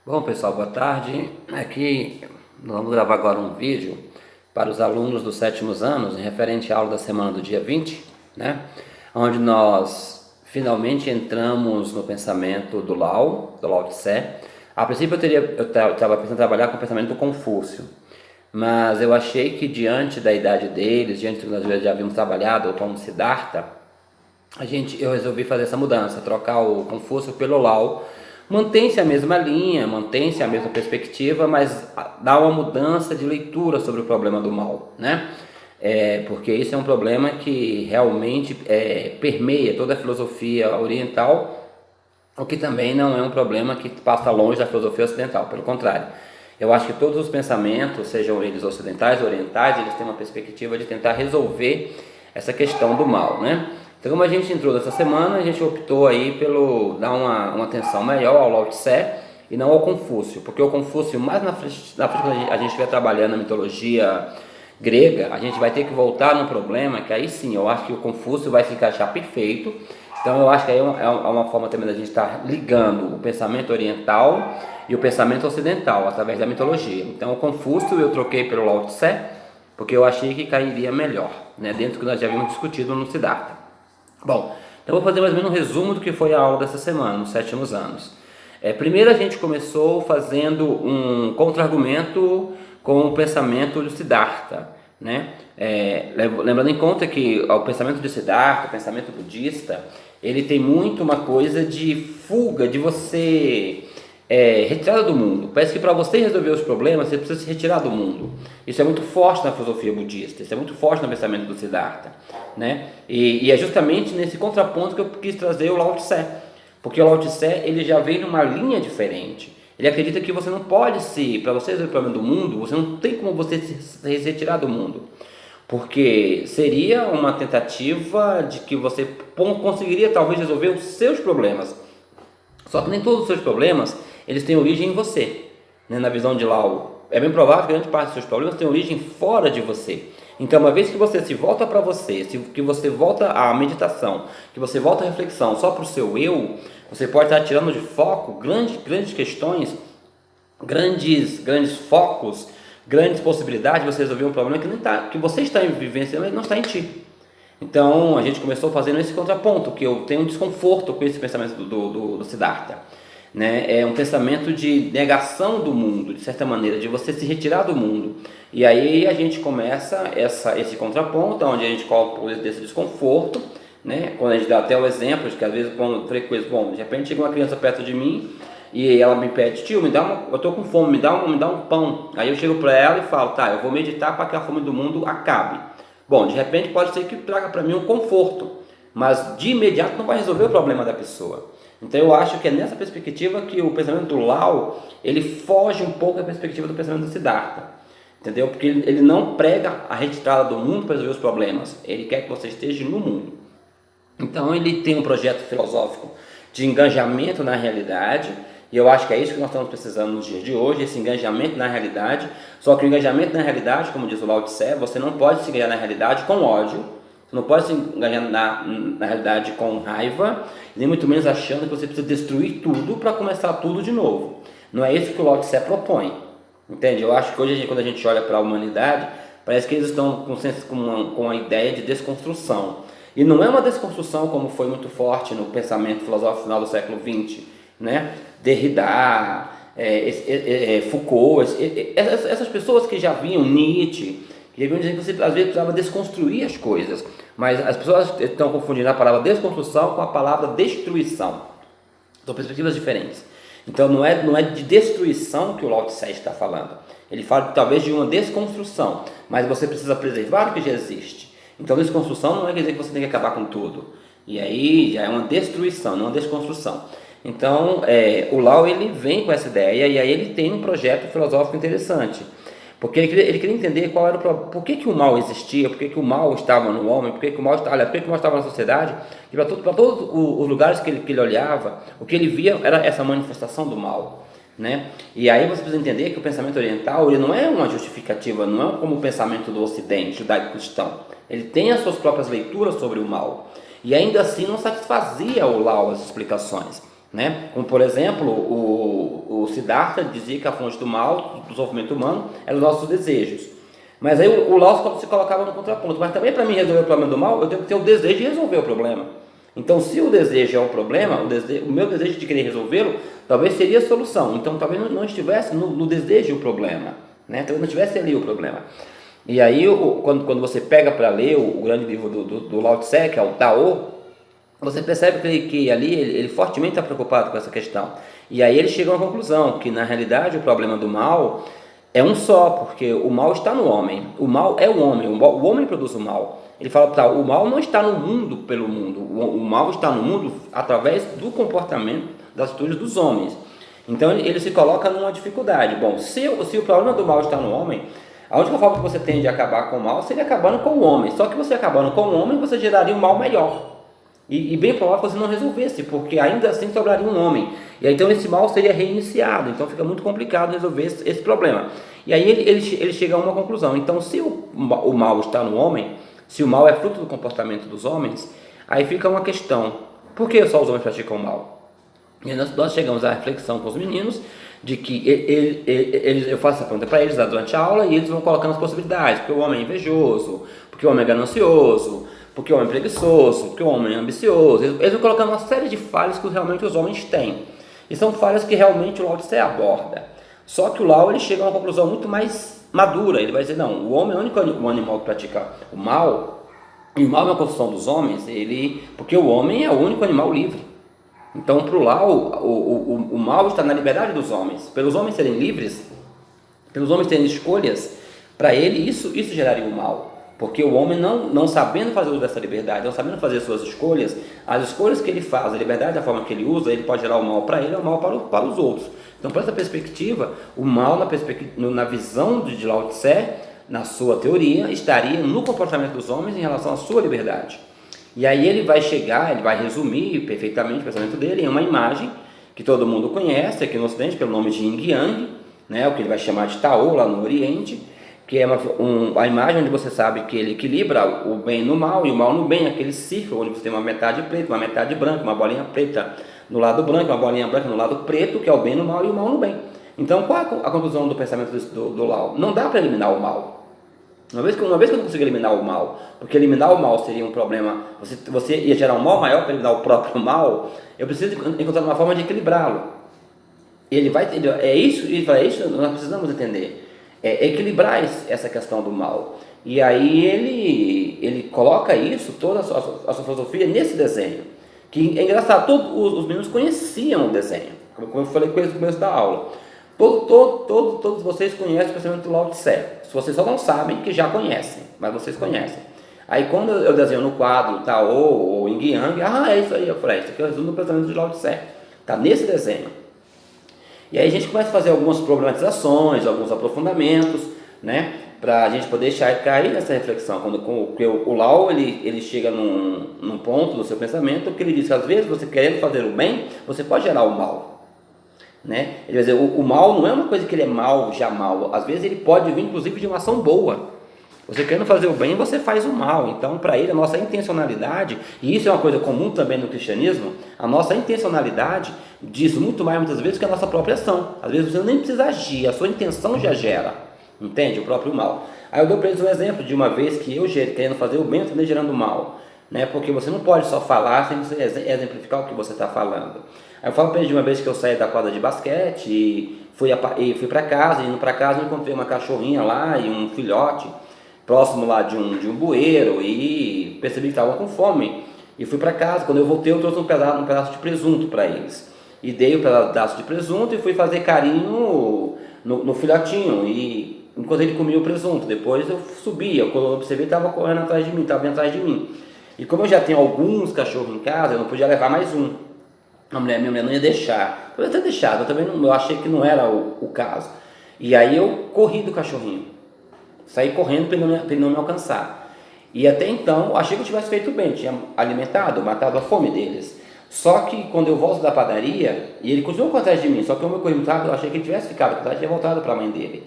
Bom, pessoal, boa tarde. Aqui nós vamos gravar agora um vídeo para os alunos dos sétimos anos, em referente à aula da semana do dia 20, né? Onde nós finalmente entramos no pensamento do Lao Tse. A princípio eu estava pensando em trabalhar com o pensamento do Confúcio, mas eu achei que diante da idade deles, diante do que nós já havíamos trabalhado, como Siddhartha, eu resolvi fazer essa mudança, trocar o Confúcio pelo Lao. Mantém-se a mesma linha, mantém-se a mesma perspectiva, mas dá uma mudança de leitura sobre o problema do mal, né? Porque isso é um problema que realmente permeia toda a filosofia oriental, o que também não é um problema que passa longe da filosofia ocidental, pelo contrário. Eu acho que todos os pensamentos, sejam eles ocidentais ou orientais, eles têm uma perspectiva de tentar resolver essa questão do mal, né? Então, como a gente entrou nessa semana, a gente optou aí pelo dar uma atenção maior ao Lao Tse e não ao Confúcio, porque o Confúcio, mais na frente quando a gente estiver trabalhando na mitologia grega, a gente vai ter que voltar num problema que aí sim, eu acho que o Confúcio vai se encaixar perfeito. Então eu acho que aí é uma forma também da gente estar ligando o pensamento oriental e o pensamento ocidental através da mitologia. Então o Confúcio eu troquei pelo Lao Tse, porque eu achei que cairia melhor, né, dentro do que nós já havíamos discutido no Siddhartha. Bom, então vou fazer mais ou menos um resumo do que foi a aula dessa semana, nos sétimos anos. Primeiro a gente começou fazendo um contra-argumento com o pensamento do Siddhartha, né? Lembrando em conta que o pensamento de Siddhartha, o pensamento budista, ele tem muito uma coisa de fuga, de você retirada do mundo. Parece que para você resolver os problemas, você precisa se retirar do mundo. Isso é muito forte na filosofia budista, isso é muito forte no pensamento do Siddhartha, né? E é justamente nesse contraponto que eu quis trazer o Lao Tse, porque o Lao Tse ele já vem numa linha diferente. Ele acredita que você não pode para você resolver o problema do mundo, você não tem como você se retirar do mundo, porque seria uma tentativa de que você conseguiria talvez resolver os seus problemas. Só que nem todos os seus problemas eles têm origem em você, né? Na visão de Lao, é bem provável que grande parte dos seus problemas tem origem fora de você. Então, uma vez que você se volta para você, que você volta à meditação, que você volta à reflexão só para o seu eu, você pode estar tirando de foco grandes questões, grandes focos, grandes possibilidades de você resolver um problema que você está vivenciando, mas não está em ti. Então, a gente começou fazendo esse contraponto, que eu tenho um desconforto com esse pensamento do Siddhartha, né? É um pensamento de negação do mundo, de certa maneira, de você se retirar do mundo. E aí a gente começa esse contraponto, onde a gente coloca desse desconforto, né? Quando a gente dá até o exemplo de que às vezes quando frequência, de repente chega uma criança perto de mim e ela me pede: tio, eu estou com fome, me dá um pão. Aí eu chego para ela e falo: tá, eu vou meditar para que a fome do mundo acabe. Bom, de repente pode ser que traga para mim um conforto, mas de imediato não vai resolver o problema da pessoa. Então eu acho que é nessa perspectiva que o pensamento do Lao, ele foge um pouco da perspectiva do pensamento do Siddhartha, entendeu? Porque ele não prega a retirada do mundo para resolver os problemas, ele quer que você esteja no mundo. Então ele tem um projeto filosófico de engajamento na realidade, e eu acho que é isso que nós estamos precisando nos dias de hoje, esse engajamento na realidade. Só que o engajamento na realidade, como diz o Lao Tse, você não pode se engajar na realidade com ódio, você não pode se engajar na realidade com raiva, nem muito menos achando que você precisa destruir tudo para começar tudo de novo. Não é isso que o Lao Tse propõe, entende? Eu acho que hoje, quando a gente olha para a humanidade, parece que eles estão com a ideia de desconstrução. E não é uma desconstrução como foi muito forte no pensamento filosófico final do século XX, né? Derrida, Foucault, essas pessoas que já viam Nietzsche, que já viam dizer que você às vezes precisava desconstruir as coisas, mas as pessoas estão confundindo a palavra desconstrução com a palavra destruição. São perspectivas diferentes. Então não é de destruição que o Lao Tse está falando. Ele fala talvez de uma desconstrução, mas você precisa preservar o que já existe. Então desconstrução não quer dizer que você tem que acabar com tudo. E aí já é uma destruição, não uma desconstrução. Então o Lao ele vem com essa ideia e aí ele tem um projeto filosófico interessante. Porque ele queria entender qual era por que o mal existia, por que o mal estava no homem, por que o mal estava na sociedade, e para todos os lugares que ele olhava, o que ele via era essa manifestação do mal, né? E aí você precisa entender que o pensamento oriental ele não é uma justificativa, não é como o pensamento do Ocidente, judaico-cristão. Ele tem as suas próprias leituras sobre o mal, e ainda assim não satisfazia o Lao as explicações, né? Como por exemplo o Siddhartha dizia que a fonte do mal, do sofrimento humano, eram os nossos desejos. Mas aí o Lao se colocava no contraponto. Mas também para mim resolver o problema do mal, eu tenho que ter o desejo de resolver o problema. Então, se o desejo é o problema, o meu desejo de querer resolvê-lo, talvez seria a solução. Então, talvez não estivesse no desejo o problema, né? Talvez não estivesse ali o problema. E aí, quando você pega para ler o grande livro do Lao Tse, que é o Tao, você percebe que ali ele fortemente está preocupado com essa questão. E aí ele chega a uma conclusão, que na realidade o problema do mal é um só, porque o mal está no homem. O mal é o homem, o homem produz o mal. Ele fala, tá, o mal não está no mundo pelo mundo, o mal está no mundo através do comportamento, das atitudes dos homens. Então ele se coloca numa dificuldade. Bom, se o problema do mal está no homem, a única forma que você tem de acabar com o mal seria acabando com o homem. Só que você acabando com o homem, você geraria um mal maior. E bem provável que você não resolvesse, porque ainda assim sobraria um homem. E aí, então esse mal seria reiniciado. Então fica muito complicado resolver esse problema. E aí ele chega a uma conclusão. Então, se o mal está no homem, se o mal é fruto do comportamento dos homens, aí fica uma questão: por que só os homens praticam o mal? E aí nós chegamos à reflexão com os meninos de que eu faço essa pergunta para eles durante a aula e eles vão colocando as possibilidades, porque o homem é invejoso, porque o homem é ganancioso, porque o homem é preguiçoso, porque o homem é ambicioso. Eles vão colocando uma série de falhas que realmente os homens têm, e são falhas que realmente o Lao Tse aborda. Só que o Lao ele chega a uma conclusão muito mais madura. Ele vai dizer, não, o homem é o único animal que pratica o mal, e o mal é uma construção dos homens, porque o homem é o único animal livre. Então, para o Lao, o mal está na liberdade dos homens. Pelos homens serem livres, pelos homens terem escolhas, para ele isso geraria o mal. Porque o homem não sabendo fazer uso dessa liberdade, não sabendo fazer suas escolhas, as escolhas que ele faz, a liberdade da forma que ele usa, ele pode gerar o mal para ele ou o mal para os outros. Então, por essa perspectiva, o mal, na visão de Lao Tse, na sua teoria, estaria no comportamento dos homens em relação à sua liberdade. E aí ele vai resumir perfeitamente o pensamento dele em uma imagem que todo mundo conhece aqui no Ocidente pelo nome de Yin Yang, né, o que ele vai chamar de Tao lá no Oriente, que é a imagem onde você sabe que ele equilibra o bem no mal e o mal no bem, aquele círculo onde você tem uma metade preta, uma metade branca, uma bolinha preta no lado branco, uma bolinha branca no lado preto, que é o bem no mal e o mal no bem. Então, qual é a conclusão do pensamento do Lao? Não dá para eliminar o mal. Uma vez que eu não consigo eliminar o mal, porque eliminar o mal seria um problema, você ia gerar um mal maior para eliminar o próprio mal, eu preciso encontrar uma forma de equilibrá-lo. É isso nós precisamos entender. É equilibrar essa questão do mal. E aí ele coloca isso, toda a sua filosofia, nesse desenho. Que é engraçado, todos os meninos conheciam o desenho, como eu falei com eles no começo da aula. Todos vocês conhecem o pensamento do Lao Tse. Vocês só não sabem que já conhecem, mas vocês conhecem. Aí quando eu desenho no quadro Tao ou Yin Yang, é isso aí, eu falei, isso aqui é o resumo do pensamento de Lao Tse. Está nesse desenho. E aí a gente começa a fazer algumas problematizações, alguns aprofundamentos, né, para a gente poder cair nessa reflexão. Quando o Lao ele chega num ponto do seu pensamento que ele diz que às vezes você querendo fazer o bem, você pode gerar o mal. Né? Ele vai dizer, o mal não é uma coisa que ele é mal, já mal. Às vezes ele pode vir inclusive de uma ação boa. Você querendo fazer o bem, você faz o mal. Então, para ele, a nossa intencionalidade, e isso é uma coisa comum também no cristianismo, a nossa intencionalidade diz muito mais muitas vezes que a nossa própria ação. Às vezes você nem precisa agir, a sua intenção já gera, entende? O próprio mal. Aí eu dou para eles um exemplo de uma vez que eu querendo fazer o bem, eu também gerando mal, né? Porque você não pode só falar sem você exemplificar o que você está falando. Aí eu falo para eles de uma vez que eu saí da quadra de basquete e fui para casa, indo para casa eu encontrei uma cachorrinha lá e um filhote próximo lá de um bueiro e percebi que estavam com fome e fui para casa. Quando eu voltei eu trouxe um pedaço de presunto para eles e dei o pedaço de presunto e fui fazer carinho no filhotinho e enquanto ele comia o presunto, depois eu subi, eu observei que estava correndo atrás de mim, estava vindo atrás de mim. E como eu já tenho alguns cachorros em casa, eu não podia levar mais um. Minha mulher não ia deixar. Eu ia ter deixado, eu achei que não era o caso. E aí eu corri do cachorrinho. Saí correndo para ele não me alcançar. E até então, eu achei que eu tivesse feito bem. Tinha alimentado, matado a fome deles. Só que quando eu volto da padaria, e ele continuou com atrás de mim, só que eu corri muito rápido, eu achei que ele tivesse ficado com atrás e tinha voltado para a mãe dele.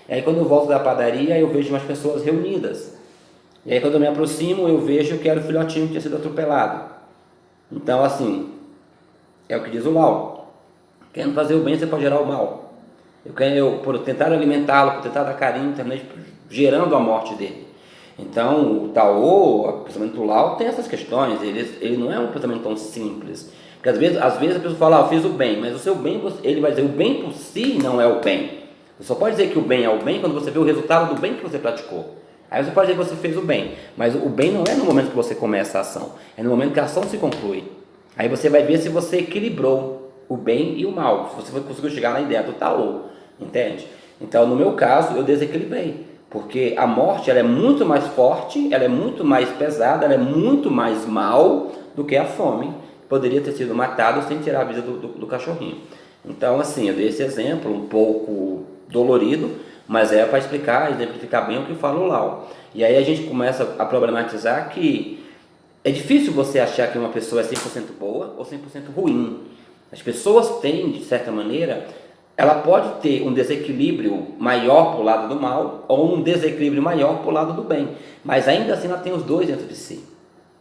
E aí quando eu volto da padaria, eu vejo umas pessoas reunidas. E aí quando eu me aproximo, eu vejo que era o filhotinho que tinha sido atropelado. Então assim, é o que diz o Lao. Querendo fazer o bem, você pode gerar o mal. Por tentar alimentá-lo, por tentar dar carinho, terminei gerando a morte dele. Então, o Tao, o pensamento do Lao, tem essas questões. Ele não é um pensamento tão simples. Porque às vezes a pessoa fala, eu fiz o bem, mas o seu bem, ele vai dizer, o bem por si não é o bem. Você só pode dizer que o bem é o bem quando você vê o resultado do bem que você praticou. Aí você pode dizer que você fez o bem, mas o bem não é no momento que você começa a ação, é no momento que a ação se conclui. Aí você vai ver se você equilibrou o bem e o mal, se você conseguiu chegar na ideia do Tao, entende? Então, no meu caso, eu desequilibrei, porque a morte ela é muito mais forte, ela é muito mais pesada, ela é muito mais mal do que a fome. Poderia ter sido matado sem tirar a vida do cachorrinho. Então, assim, eu dei esse exemplo um pouco dolorido, mas é para explicar, exemplificar bem o que fala o Lao. E aí a gente começa a problematizar que é difícil você achar que uma pessoa é 100% boa ou 100% ruim. As pessoas têm, de certa maneira, ela pode ter um desequilíbrio maior para o lado do mal ou um desequilíbrio maior para o lado do bem, mas ainda assim ela tem os dois dentro de si,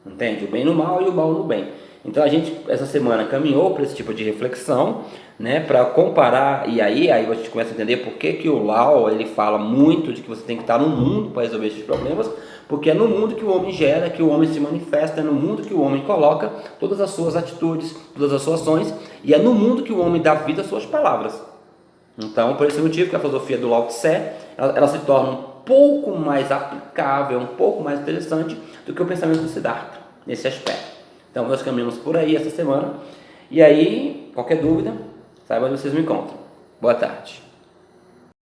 entende? O bem no mal e o mal no bem. Então a gente essa semana caminhou para esse tipo de reflexão, né, para comparar, e aí a gente começa a entender por que o Lao ele fala muito de que você tem que estar no mundo para resolver esses problemas, porque é no mundo que o homem gera, que o homem se manifesta, é no mundo que o homem coloca todas as suas atitudes, todas as suas ações, e é no mundo que o homem dá vida às suas palavras. Então, por esse motivo que a filosofia do Lao Tse, ela se torna um pouco mais aplicável, um pouco mais interessante do que o pensamento do Siddhartha, nesse aspecto. Então, nós caminhamos por aí essa semana, e aí, qualquer dúvida, saiba onde vocês me encontram. Boa tarde.